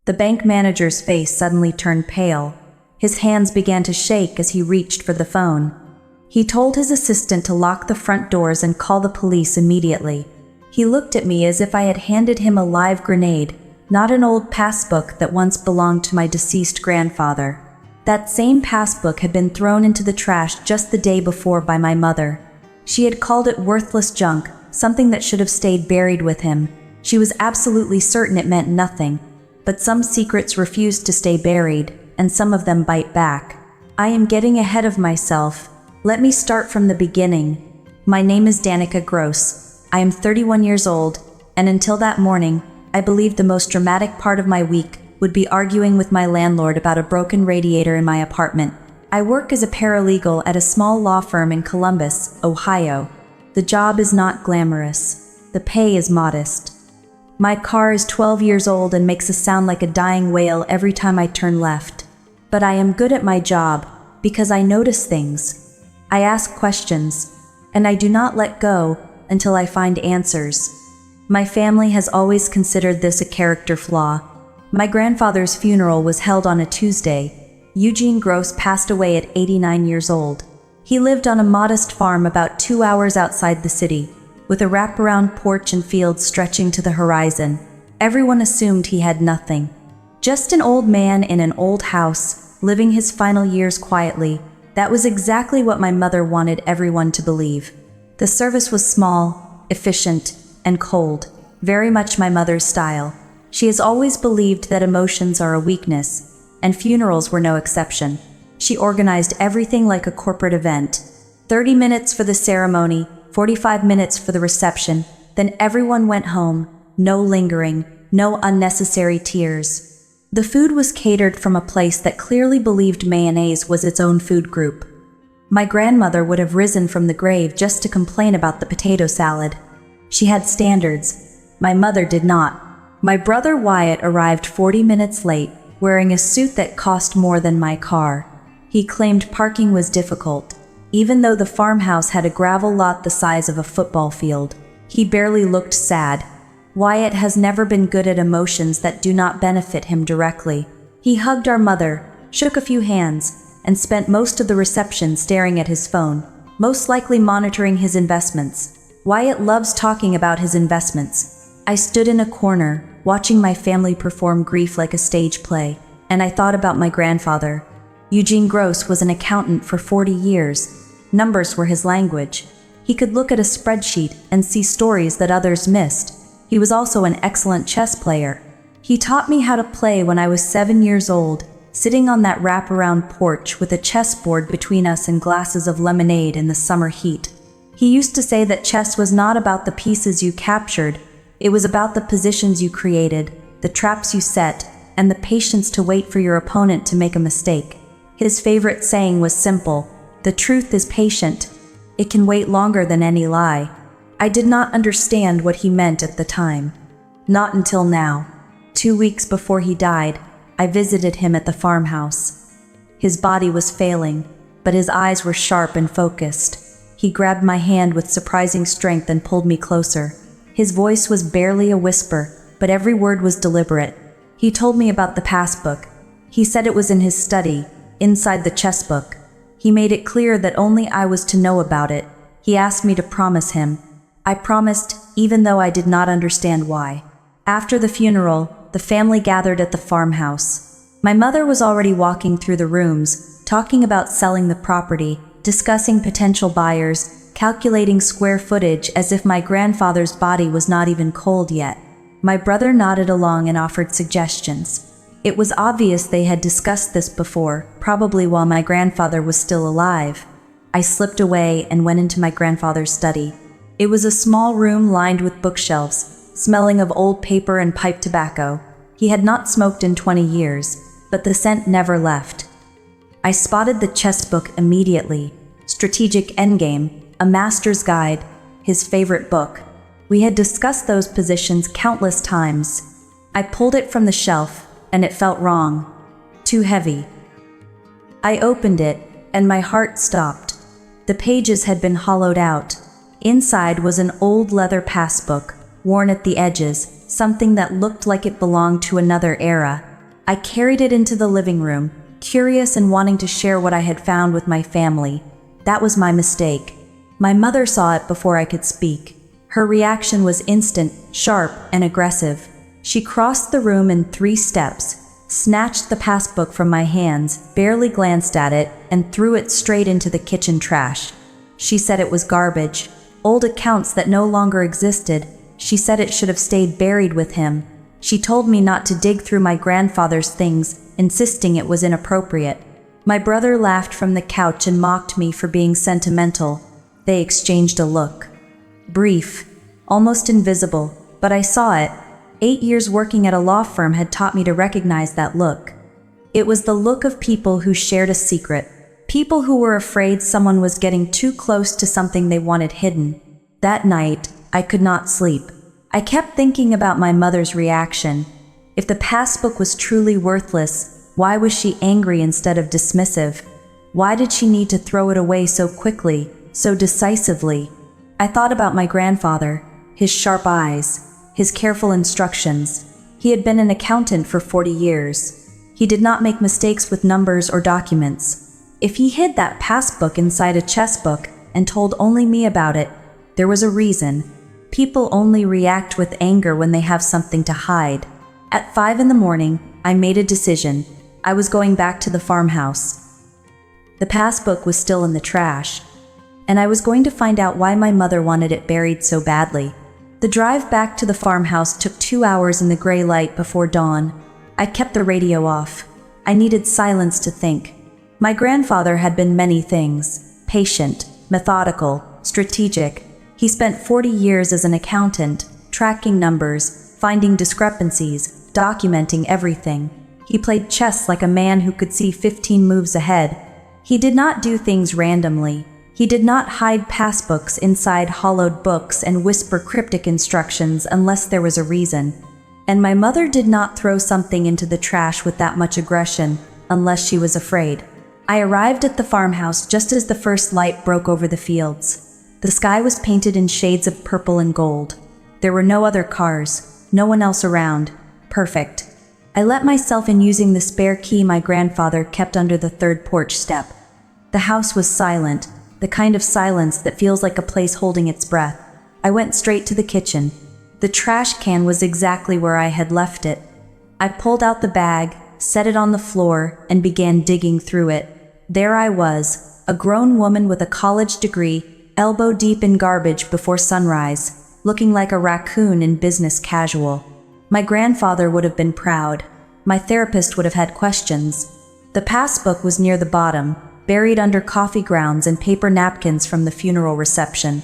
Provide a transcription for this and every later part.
The bank manager's face suddenly turned pale. His hands began to shake as he reached for the phone. He told his assistant to lock the front doors and call the police immediately. He looked at me as if I had handed him a live grenade, not an old passbook that once belonged to my deceased grandfather. That same passbook had been thrown into the trash just the day before by my mother. She had called it worthless junk, something that should have stayed buried with him. She was absolutely certain it meant nothing. But some secrets refuse to stay buried, and some of them bite back. I am getting ahead of myself. Let me start from the beginning. My name is Danica Gross. I am 31 years old, and until that morning, I believed the most dramatic part of my week would be arguing with my landlord about a broken radiator in my apartment. I work as a paralegal at a small law firm in Columbus, Ohio. The job is not glamorous. The pay is modest. My car is 12 years old and makes a sound like a dying whale every time I turn left. But I am good at my job because I notice things. I ask questions, and I do not let go until I find answers. My family has always considered this a character flaw. My grandfather's funeral was held on a Tuesday. Eugene Gross passed away at 89 years old. He lived on a modest farm about 2 hours outside the city, with a wraparound porch and fields stretching to the horizon. Everyone assumed he had nothing. Just an old man in an old house, living his final years quietly. That was exactly what my mother wanted everyone to believe. The service was small, efficient, and cold, very much my mother's style. She has always believed that emotions are a weakness, and funerals were no exception. She organized everything like a corporate event. 30 minutes for the ceremony, 45 minutes for the reception, then everyone went home, no lingering, no unnecessary tears. The food was catered from a place that clearly believed mayonnaise was its own food group. My grandmother would have risen from the grave just to complain about the potato salad. She had standards. My mother did not. My brother Wyatt arrived 40 minutes late, wearing a suit that cost more than my car. He claimed parking was difficult. Even though the farmhouse had a gravel lot the size of a football field, he barely looked sad. Wyatt has never been good at emotions that do not benefit him directly. He hugged our mother, shook a few hands, and spent most of the reception staring at his phone, most likely monitoring his investments. Wyatt loves talking about his investments. I stood in a corner, watching my family perform grief like a stage play, and I thought about my grandfather. Eugene Gross was an accountant for 40 years. Numbers were his language. He could look at a spreadsheet and see stories that others missed. He was also an excellent chess player. He taught me how to play when I was 7 years old, sitting on that wraparound porch with a chessboard between us and glasses of lemonade in the summer heat. He used to say that chess was not about the pieces you captured, it was about the positions you created, the traps you set, and the patience to wait for your opponent to make a mistake. His favorite saying was simple: "The truth is patient. It can wait longer than any lie." I did not understand what he meant at the time. Not until now. 2 weeks before he died, I visited him at the farmhouse. His body was failing, but his eyes were sharp and focused. He grabbed my hand with surprising strength and pulled me closer. His voice was barely a whisper, but every word was deliberate. He told me about the passbook. He said it was in his study, inside the chessbook. He made it clear that only I was to know about it. He asked me to promise him. I promised, even though I did not understand why. After the funeral, the family gathered at the farmhouse. My mother was already walking through the rooms, talking about selling the property, discussing potential buyers, calculating square footage as if my grandfather's body was not even cold yet. My brother nodded along and offered suggestions. It was obvious they had discussed this before, probably while my grandfather was still alive. I slipped away and went into my grandfather's study. It was a small room lined with bookshelves, smelling of old paper and pipe tobacco. He had not smoked in 20 years, but the scent never left. I spotted the chessbook immediately. Strategic Endgame, a master's guide, his favorite book. We had discussed those positions countless times. I pulled it from the shelf, and it felt wrong. Too heavy. I opened it, and my heart stopped. The pages had been hollowed out. Inside was an old leather passbook, worn at the edges, something that looked like it belonged to another era. I carried it into the living room, curious and wanting to share what I had found with my family. That was my mistake. My mother saw it before I could speak. Her reaction was instant, sharp, and aggressive. She crossed the room in 3 steps, snatched the passbook from my hands, barely glanced at it, and threw it straight into the kitchen trash. She said it was garbage, old accounts that no longer existed. She said it should have stayed buried with him. She told me not to dig through my grandfather's things, insisting it was inappropriate. My brother laughed from the couch and mocked me for being sentimental. They exchanged a look. Brief, almost invisible, but I saw it. 8 years working at a law firm had taught me to recognize that look. It was the look of people who shared a secret, people who were afraid someone was getting too close to something they wanted hidden. That night, I could not sleep. I kept thinking about my mother's reaction. If the passbook was truly worthless, why was she angry instead of dismissive? Why did she need to throw it away so quickly, so decisively? I thought about my grandfather, his sharp eyes, his careful instructions. He had been an accountant for 40 years. He did not make mistakes with numbers or documents. If he hid that passbook inside a chessbook and told only me about it, there was a reason. People only react with anger when they have something to hide. At 5 in the morning, I made a decision. I was going back to the farmhouse. The passbook was still in the trash, and I was going to find out why my mother wanted it buried so badly. The drive back to the farmhouse took 2 hours in the gray light before dawn. I kept the radio off. I needed silence to think. My grandfather had been many things: patient, methodical, strategic. He spent 40 years as an accountant, tracking numbers, finding discrepancies, documenting everything. He played chess like a man who could see 15 moves ahead. He did not do things randomly. He did not hide passbooks inside hollowed books and whisper cryptic instructions unless there was a reason. And my mother did not throw something into the trash with that much aggression, unless she was afraid. I arrived at the farmhouse just as the first light broke over the fields. The sky was painted in shades of purple and gold. There were no other cars, no one else around. Perfect. I let myself in using the spare key my grandfather kept under the 3rd porch step. The house was silent, the kind of silence that feels like a place holding its breath. I went straight to the kitchen. The trash can was exactly where I had left it. I pulled out the bag, set it on the floor, and began digging through it. There I was, a grown woman with a college degree, elbow deep in garbage before sunrise, looking like a raccoon in business casual. My grandfather would have been proud. My therapist would have had questions. The passbook was near the bottom, buried under coffee grounds and paper napkins from the funeral reception.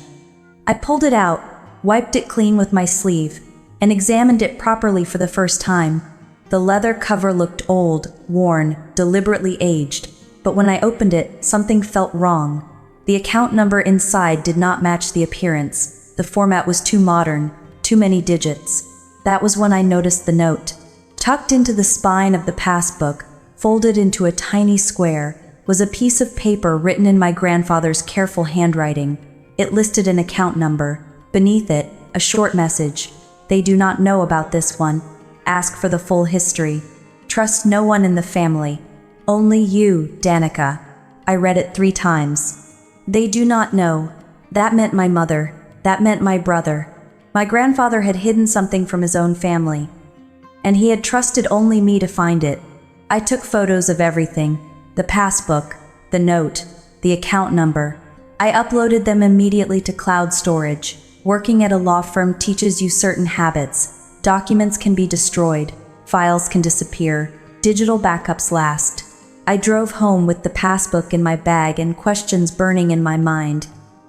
I pulled it out, wiped it clean with my sleeve, and examined it properly for the first time. The leather cover looked old, worn, deliberately aged, but when I opened it, something felt wrong. The account number inside did not match the appearance. The format was too modern, too many digits. That was when I noticed the note. Tucked into the spine of the passbook, folded into a tiny square, was a piece of paper written in my grandfather's careful handwriting. It listed an account number. Beneath it, a short message. They do not know about this one. Ask for the full history. Trust no one in the family. Only you, Danica. I read it 3 times. They do not know. That meant my mother. That meant my brother. My grandfather had hidden something from his own family, and he had trusted only me to find it. I took photos of everything. The passbook, the note, the account number. I uploaded them immediately to cloud storage. Working at a law firm teaches you certain habits. Documents can be destroyed. Files can disappear. Digital backups last. I drove home with the passbook in my bag and questions burning in my mind.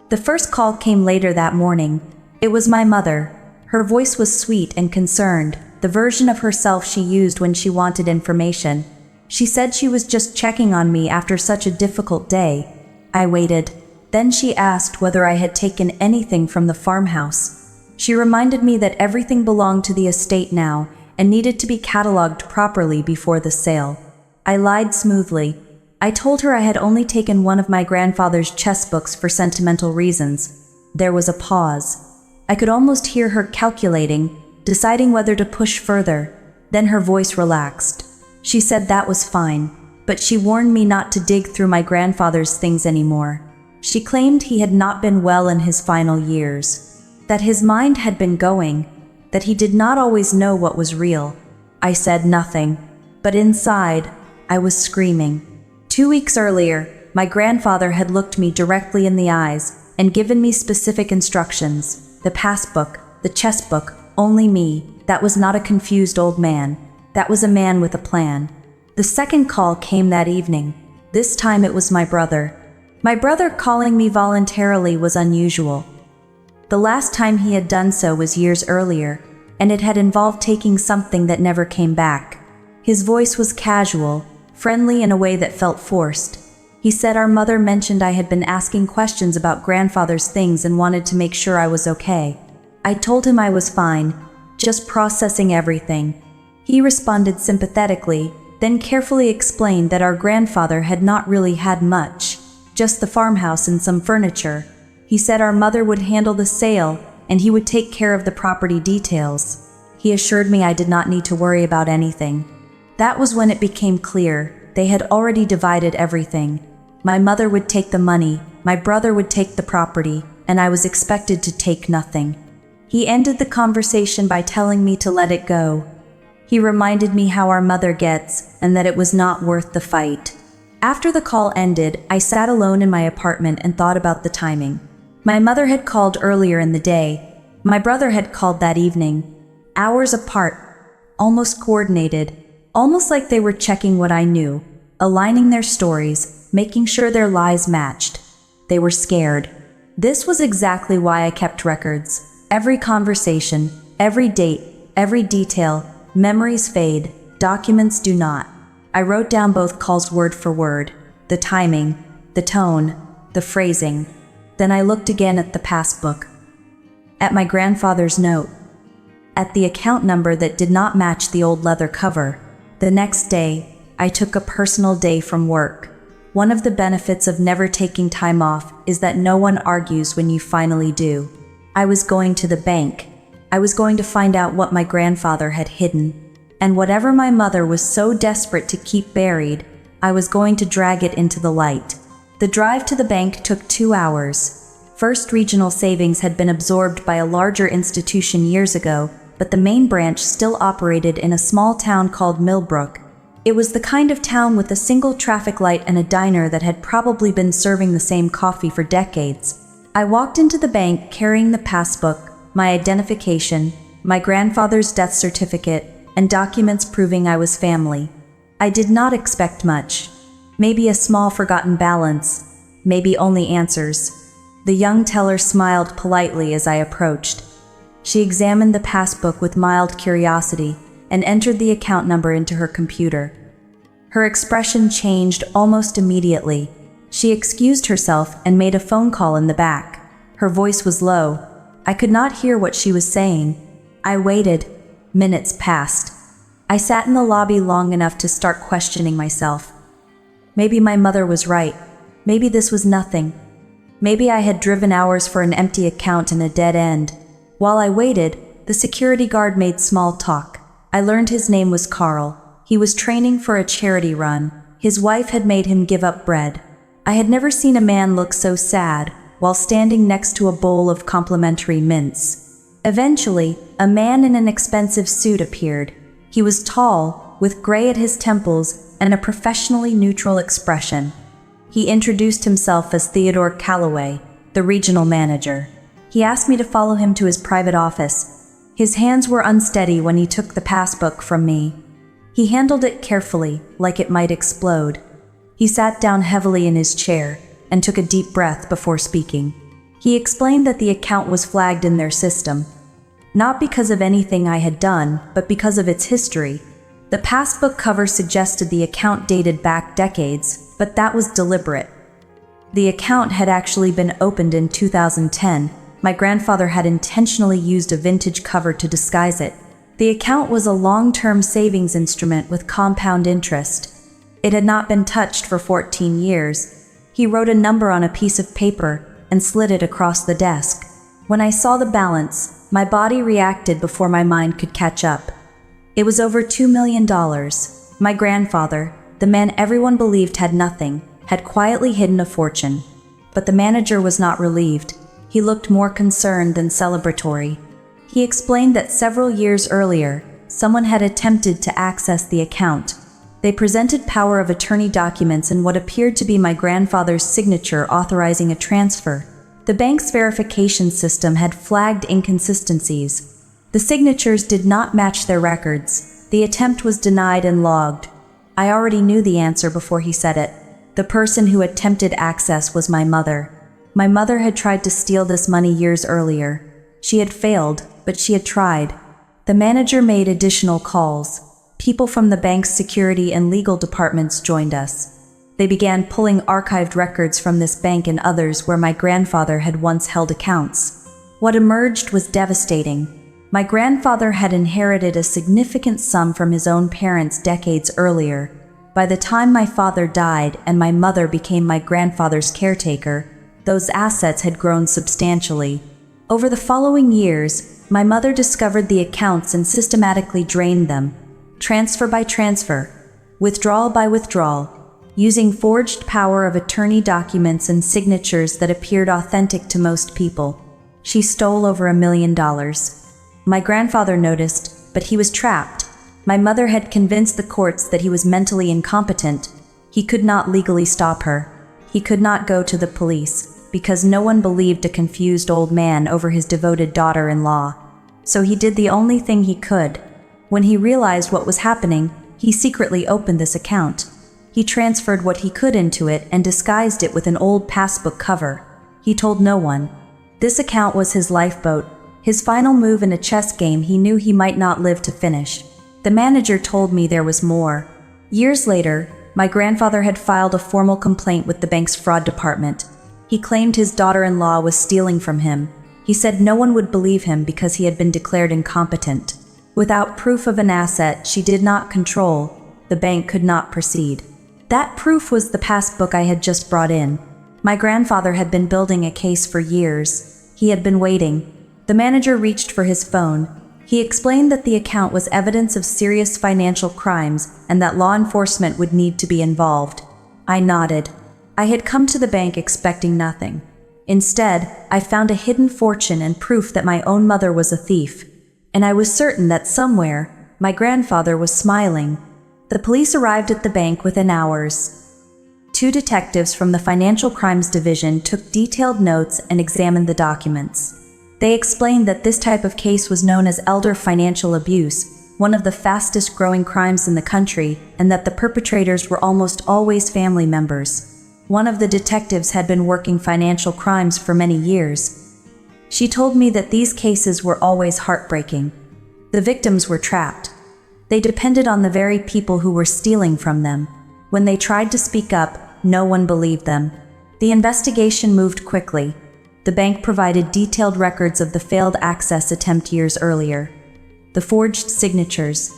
The first call came later that morning. It was my mother. Her voice was sweet and concerned, the version of herself she used when she wanted information. She said she was just checking on me after such a difficult day. I waited. Then she asked whether I had taken anything from the farmhouse. She reminded me that everything belonged to the estate now and needed to be cataloged properly before the sale. I lied smoothly. I told her I had only taken one of my grandfather's chess books for sentimental reasons. There was a pause. I could almost hear her calculating, deciding whether to push further. Then her voice relaxed. She said that was fine, but she warned me not to dig through my grandfather's things anymore. She claimed he had not been well in his final years, that his mind had been going, that he did not always know what was real. I said nothing, but inside, I was screaming. 2 weeks earlier, my grandfather had looked me directly in the eyes and given me specific instructions. The passbook, the chessbook, only me. That was not a confused old man. That was a man with a plan. The second call came that evening. This time it was my brother. My brother calling me voluntarily was unusual. The last time he had done so was years earlier, and it had involved taking something that never came back. His voice was casual, friendly in a way that felt forced. He said our mother mentioned I had been asking questions about grandfather's things and wanted to make sure I was okay. I told him I was fine, just processing everything. He responded sympathetically, then carefully explained that our grandfather had not really had much, just the farmhouse and some furniture. He said our mother would handle the sale and he would take care of the property details. He assured me I did not need to worry about anything. That was when it became clear they had already divided everything. My mother would take the money, my brother would take the property, and I was expected to take nothing. He ended the conversation by telling me to let it go. He reminded me how our mother gets and that it was not worth the fight. After the call ended, I sat alone in my apartment and thought about the timing. My mother had called earlier in the day. My brother had called that evening. Hours apart, almost coordinated, almost like they were checking what I knew, aligning their stories, making sure their lies matched. They were scared. This was exactly why I kept records. Every conversation, every date, every detail. Memories fade, documents do not. I wrote down both calls word for word, the timing, the tone, the phrasing. Then I looked again at the passbook, at my grandfather's note, at the account number that did not match the old leather cover. The next day, I took a personal day from work. One of the benefits of never taking time off is that no one argues when you finally do. I was going to the bank. I was going to find out what my grandfather had hidden. And whatever my mother was so desperate to keep buried, I was going to drag it into the light. The drive to the bank took 2 hours. First Regional Savings had been absorbed by a larger institution years ago, but the main branch still operated in a small town called Millbrook. It was the kind of town with a single traffic light and a diner that had probably been serving the same coffee for decades. I walked into the bank carrying the passbook, my identification, my grandfather's death certificate, and documents proving I was family. I did not expect much. Maybe a small forgotten balance, maybe only answers. The young teller smiled politely as I approached. She examined the passbook with mild curiosity and entered the account number into her computer. Her expression changed almost immediately. She excused herself and made a phone call in the back. Her voice was low. I could not hear what she was saying. I waited. Minutes passed. I sat in the lobby long enough to start questioning myself. Maybe my mother was right. Maybe this was nothing. Maybe I had driven hours for an empty account and a dead end. While I waited, the security guard made small talk. I learned his name was Carl. He was training for a charity run. His wife had made him give up bread. I had never seen a man look so sad while standing next to a bowl of complimentary mints. Eventually, a man in an expensive suit appeared. He was tall, with gray at his temples and a professionally neutral expression. He introduced himself as Theodore Calloway, the regional manager. He asked me to follow him to his private office. His hands were unsteady when he took the passbook from me. He handled it carefully, like it might explode. He sat down heavily in his chair and took a deep breath before speaking. He explained that the account was flagged in their system, not because of anything I had done, but because of its history. The passbook cover suggested the account dated back decades, but that was deliberate. The account had actually been opened in 2010. My grandfather had intentionally used a vintage cover to disguise it. The account was a long-term savings instrument with compound interest. It had not been touched for 14 years. He wrote a number on a piece of paper and slid it across the desk. When I saw the balance, my body reacted before my mind could catch up. It was over $2 million. My grandfather, the man everyone believed had nothing, had quietly hidden a fortune. But the manager was not relieved. He looked more concerned than celebratory. He explained that several years earlier, someone had attempted to access the account. They presented power of attorney documents and what appeared to be my grandfather's signature authorizing a transfer. The bank's verification system had flagged inconsistencies. The signatures did not match their records. The attempt was denied and logged. I already knew the answer before he said it. The person who attempted access was my mother. My mother had tried to steal this money years earlier. She had failed, but she had tried. The manager made additional calls. People from the bank's security and legal departments joined us. They began pulling archived records from this bank and others where my grandfather had once held accounts. What emerged was devastating. My grandfather had inherited a significant sum from his own parents decades earlier. By the time my father died and my mother became my grandfather's caretaker, those assets had grown substantially. Over the following years, my mother discovered the accounts and systematically drained them, transfer by transfer, withdrawal by withdrawal, using forged power of attorney documents and signatures that appeared authentic to most people. She stole over $1 million. My grandfather noticed, but he was trapped. My mother had convinced the courts that he was mentally incompetent. He could not legally stop her. He could not go to the police, because no one believed a confused old man over his devoted daughter-in-law. So he did the only thing he could. When he realized what was happening, he secretly opened this account. He transferred what he could into it and disguised it with an old passbook cover. He told no one. This account was his lifeboat, his final move in a chess game he knew he might not live to finish. The manager told me there was more. Years later, my grandfather had filed a formal complaint with the bank's fraud department. He claimed his daughter-in-law was stealing from him. He said no one would believe him because he had been declared incompetent. Without proof of an asset she did not control, the bank could not proceed. That proof was the passbook I had just brought in. My grandfather had been building a case for years. He had been waiting. The manager reached for his phone. He explained that the account was evidence of serious financial crimes and that law enforcement would need to be involved. I nodded. I had come to the bank expecting nothing. Instead, I found a hidden fortune and proof that my own mother was a thief. And I was certain that somewhere, my grandfather was smiling. The police arrived at the bank within hours. 2 detectives from the Financial Crimes Division took detailed notes and examined the documents. They explained that this type of case was known as elder financial abuse, one of the fastest growing crimes in the country, and that the perpetrators were almost always family members. One of the detectives had been working financial crimes for many years. She told me that these cases were always heartbreaking. The victims were trapped. They depended on the very people who were stealing from them. When they tried to speak up, no one believed them. The investigation moved quickly. The bank provided detailed records of the failed access attempt years earlier. The forged signatures,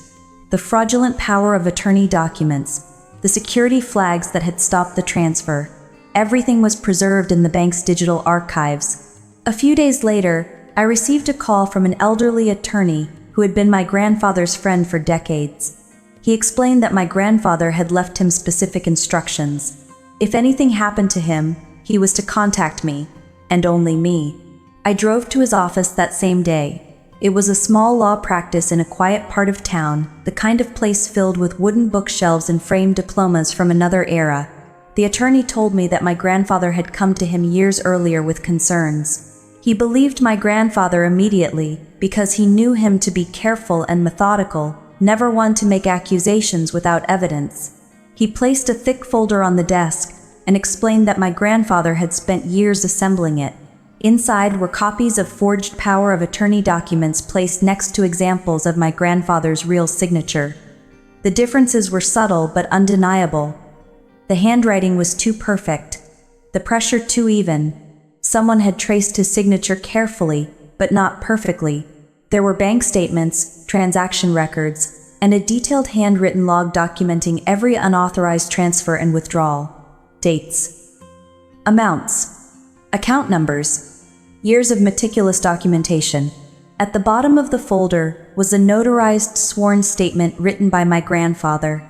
the fraudulent power of attorney documents, the security flags that had stopped the transfer. Everything was preserved in the bank's digital archives. A few days later, I received a call from an elderly attorney who had been my grandfather's friend for decades. He explained that my grandfather had left him specific instructions. If anything happened to him, he was to contact me, and only me. I drove to his office that same day. It was a small law practice in a quiet part of town, the kind of place filled with wooden bookshelves and framed diplomas from another era. The attorney told me that my grandfather had come to him years earlier with concerns. He believed my grandfather immediately because he knew him to be careful and methodical, never one to make accusations without evidence. He placed a thick folder on the desk and explained that my grandfather had spent years assembling it. Inside were copies of forged power of attorney documents placed next to examples of my grandfather's real signature. The differences were subtle but undeniable. The handwriting was too perfect, the pressure too even. Someone had traced his signature carefully, but not perfectly. There were bank statements, transaction records, and a detailed handwritten log documenting every unauthorized transfer and withdrawal. Dates, amounts, account numbers, years of meticulous documentation. At the bottom of the folder was a notarized sworn statement written by my grandfather.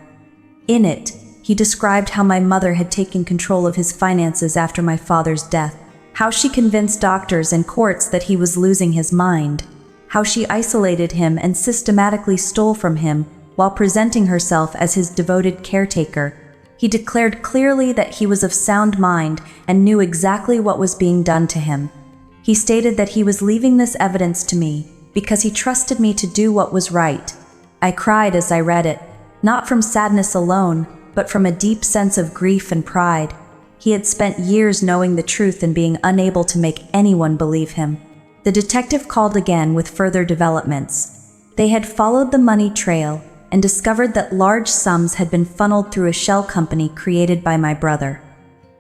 In it, he described how my mother had taken control of his finances after my father's death, how she convinced doctors and courts that he was losing his mind, how she isolated him and systematically stole from him while presenting herself as his devoted caretaker. He declared clearly that he was of sound mind and knew exactly what was being done to him. He stated that he was leaving this evidence to me because he trusted me to do what was right. I cried as I read it, not from sadness alone, but from a deep sense of grief and pride. He had spent years knowing the truth and being unable to make anyone believe him. The detective called again with further developments. They had followed the money trail and discovered that large sums had been funneled through a shell company created by my brother.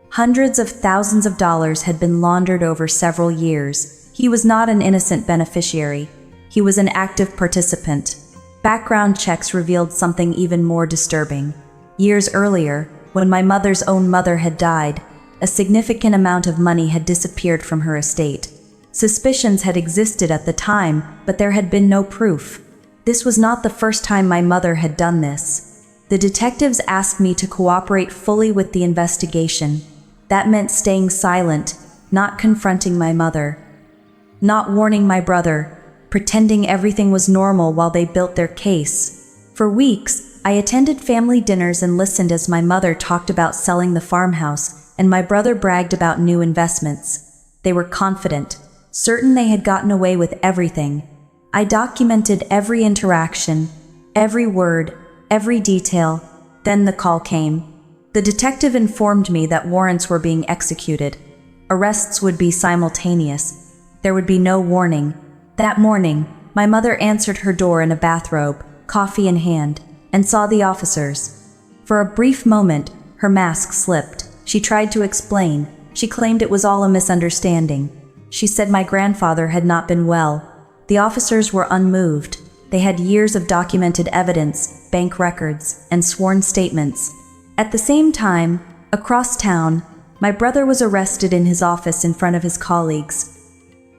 Hundreds of thousands of dollars had been laundered over several years. He was not an innocent beneficiary. He was an active participant. Background checks revealed something even more disturbing. Years earlier, when my mother's own mother had died, a significant amount of money had disappeared from her estate. Suspicions had existed at the time, but there had been no proof. This was not the first time my mother had done this. The detectives asked me to cooperate fully with the investigation. That meant staying silent, not confronting my mother, not warning my brother, pretending everything was normal while they built their case. For weeks, I attended family dinners and listened as my mother talked about selling the farmhouse, and my brother bragged about new investments. They were confident, certain they had gotten away with everything. I documented every interaction, every word, every detail. Then the call came. The detective informed me that warrants were being executed. Arrests would be simultaneous. There would be no warning. That morning, my mother answered her door in a bathrobe, coffee in hand, and saw the officers. For a brief moment, her mask slipped. She tried to explain. She claimed it was all a misunderstanding. She said my grandfather had not been well. The officers were unmoved. They had years of documented evidence, bank records, and sworn statements. At the same time, across town, my brother was arrested in his office in front of his colleagues.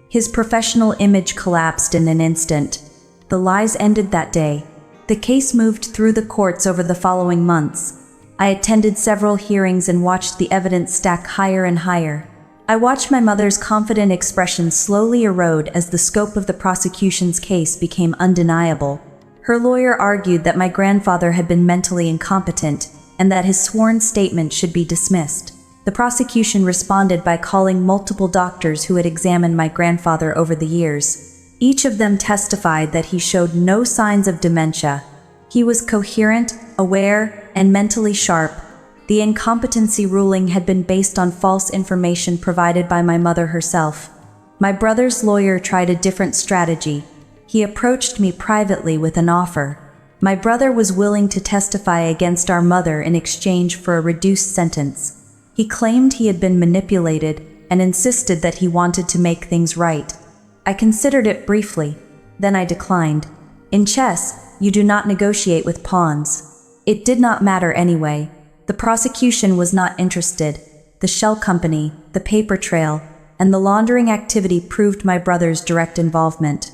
His professional image collapsed in an instant. The lies ended that day. The case moved through the courts over the following months. I attended several hearings and watched the evidence stack higher and higher. I watched my mother's confident expression slowly erode as the scope of the prosecution's case became undeniable. Her lawyer argued that my grandfather had been mentally incompetent and that his sworn statement should be dismissed. The prosecution responded by calling multiple doctors who had examined my grandfather over the years. Each of them testified that he showed no signs of dementia. He was coherent, aware, and mentally sharp. The incompetency ruling had been based on false information provided by my mother herself. My brother's lawyer tried a different strategy. He approached me privately with an offer. My brother was willing to testify against our mother in exchange for a reduced sentence. He claimed he had been manipulated and insisted that he wanted to make things right. I considered it briefly, then I declined. In chess, you do not negotiate with pawns. It did not matter anyway. The prosecution was not interested. The shell company, the paper trail, and the laundering activity proved my brother's direct involvement.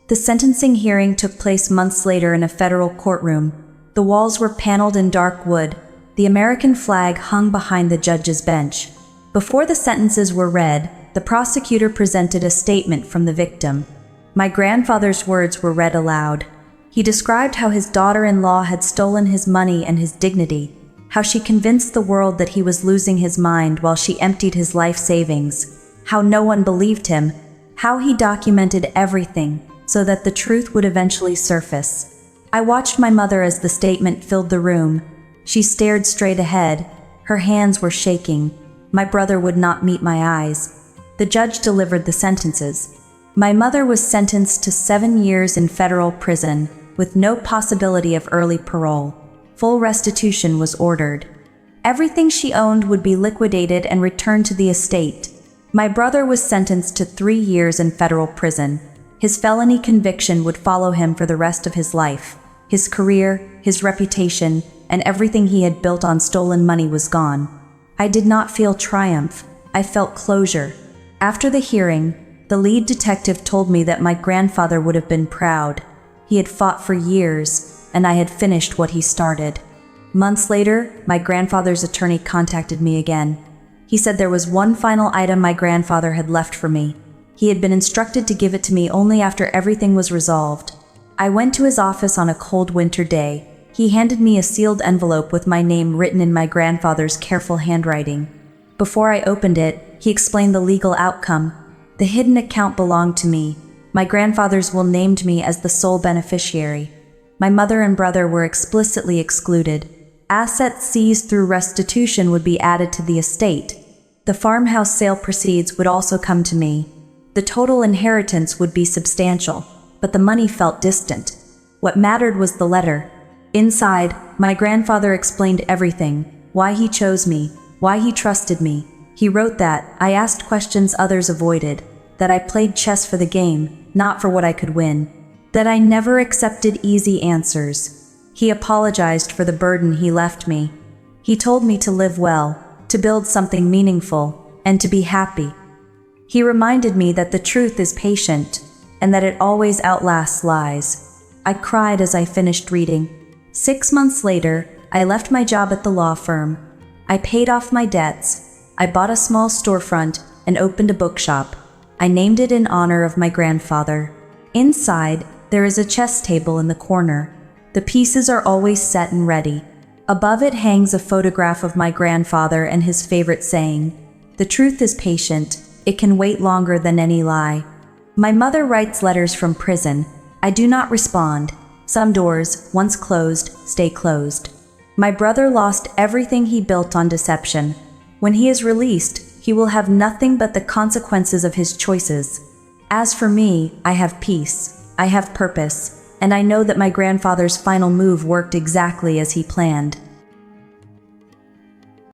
The sentencing hearing took place months later in a federal courtroom. The walls were paneled in dark wood. The American flag hung behind the judge's bench. Before the sentences were read, the prosecutor presented a statement from the victim. My grandfather's words were read aloud. He described how his daughter-in-law had stolen his money and his dignity, how she convinced the world that he was losing his mind while she emptied his life savings, how no one believed him, how he documented everything so that the truth would eventually surface. I watched my mother as the statement filled the room. She stared straight ahead. Her hands were shaking. My brother would not meet my eyes. The judge delivered the sentences. My mother was sentenced to 7 years in federal prison, with no possibility of early parole. Full restitution was ordered. Everything she owned would be liquidated and returned to the estate. My brother was sentenced to 3 years in federal prison. His felony conviction would follow him for the rest of his life. His career, his reputation, and everything he had built on stolen money was gone. I did not feel triumph. I felt closure. After the hearing, the lead detective told me that my grandfather would have been proud. He had fought for years, and I had finished what he started. Months later, my grandfather's attorney contacted me again. He said there was one final item my grandfather had left for me. He had been instructed to give it to me only after everything was resolved. I went to his office on a cold winter day. He handed me a sealed envelope with my name written in my grandfather's careful handwriting. Before I opened it, he explained the legal outcome. The hidden account belonged to me. My grandfather's will named me as the sole beneficiary. My mother and brother were explicitly excluded. Assets seized through restitution would be added to the estate. The farmhouse sale proceeds would also come to me. The total inheritance would be substantial, but the money felt distant. What mattered was the letter. Inside, my grandfather explained everything, why he chose me, why he trusted me. He wrote that I asked questions others avoided, that I played chess for the game, not for what I could win, that I never accepted easy answers. He apologized for the burden he left me. He told me to live well, to build something meaningful, and to be happy. He reminded me that the truth is patient, and that it always outlasts lies. I cried as I finished reading. 6 months later, I left my job at the law firm. I paid off my debts. I bought a small storefront and opened a bookshop. I named it in honor of my grandfather. Inside, there is a chess table in the corner. The pieces are always set and ready. Above it hangs a photograph of my grandfather and his favorite saying, "The truth is patient. It can wait longer than any lie." My mother writes letters from prison. I do not respond. Some doors, once closed, stay closed. My brother lost everything he built on deception. When he is released, he will have nothing but the consequences of his choices. As for me, I have peace. I have purpose. And I know that my grandfather's final move worked exactly as he planned.